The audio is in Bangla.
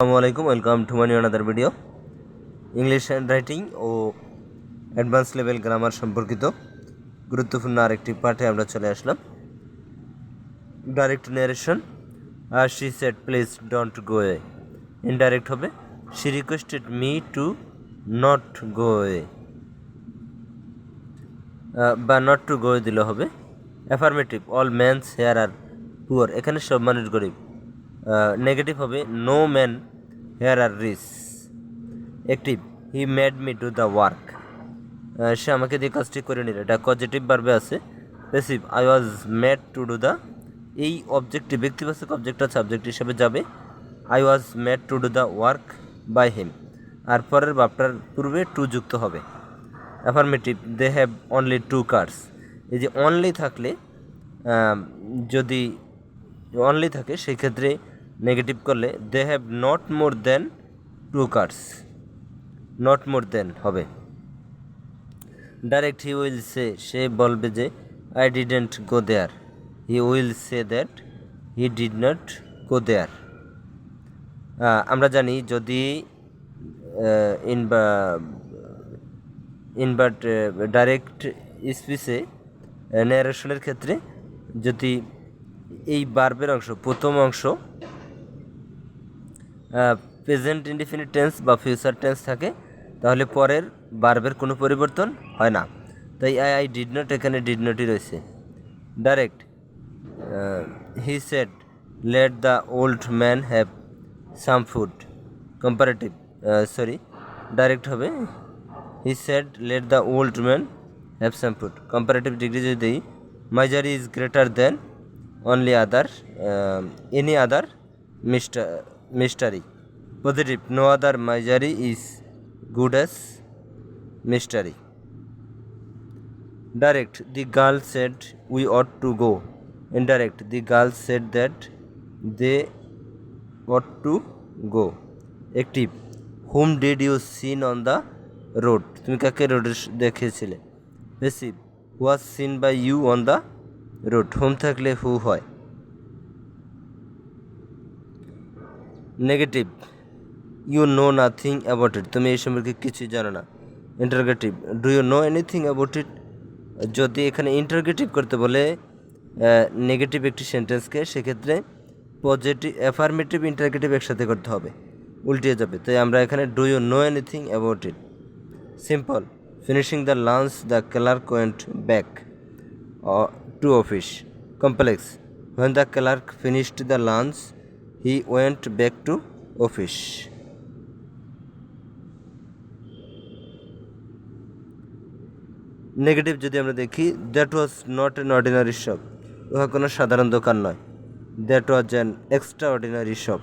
আসসালামু আলাইকুম, welcome to my another video. English handwriting ও অ্যাডভান্স লেভেল গ্রামার সম্পর্কিত গুরুত্বপূর্ণ আরেকটি পাঠে আমরা চলে আসলাম। Direct narration. আর she said please don't go a. Indirect হবে she requested me to not go a, বা নট টু গো দিলে হবে। Affirmative, all mans here are poor, এখানে সব মানুষ গরিব। নেগেটিভ হবে no man here are rich. Active, he made me do the work, সে আমাকে দিয়ে কাজটি করে নিল, এটা পজিটিভ ভার্বে আছে। Passive, I was made to do the, এই অবজেক্টটি ব্যক্তিবাচক অবজেক্টটা সাবজেক্ট হিসেবে যাবে। I was made to do the work by him, আর পরের ভাবটার পূর্বে টু যুক্ত হবে। Affirmative, they have only two cars, এই যে অনলি থাকলে, যদি অনলি থাকে সেই ক্ষেত্রে নেগেটিভ করলে they have not more than two cars, not more than হবে। ডাইরেক্ট, হি উইল সে, সে বলবে যে I didn't go there, he will say that he did not go there. আমরা জানি যদি ইনভার্ট ডাইরেক্ট স্পিচে ন্যারেশনের ক্ষেত্রে যদি এই বার্বের অংশ প্রথম অংশ প্রেজেন্ট ইনডিফিনিট টেন্স বা ফিউচার টেন্স থাকে, তাহলে পরের বার্বের কোনো পরিবর্তন হয় না। তাই আই ডিড নট, এখানে ডিড নটই রয়েছে। Direct, he said let the old man have some food. Comparative, direct হবে he said let the old man have some food. Comparative degree যদি দিই, misery is greater than only other, any other mystery. Positive, no other misery is good as mystery. Direct, the girl said we ought to go. Indirect, the girl said that they ought to go. Active, whom did you seen on the road, তুমি কাকে রোডে দেখেছিলে। Passive, was seen by you on the road, whom থাকলে হু হয়। Negative, you know nothing about it, তুমি এই সম্পর্কে কিছুই জানো না। Interrogative, do you know anything about it, যদি এখানে ইন্টারগেটিভ করতে বলে নেগেটিভ একটি সেন্টেন্সকে, সেক্ষেত্রে পজিটিভ অ্যাফার্মেটিভ ইন্টারগেটিভ একসাথে করতে হবে, উল্টিয়ে যাবে। তাই আমরা এখানে do you know anything about it. Simple, finishing the lunch the clerk went back to office. Complex, when the clerk finished the lunch he went back to office. Negative যদি আমরা দেখি, that was not an ordinary shop, উহা কোনো সাধারণ দোকান নয়। That was an extra ordinary shop.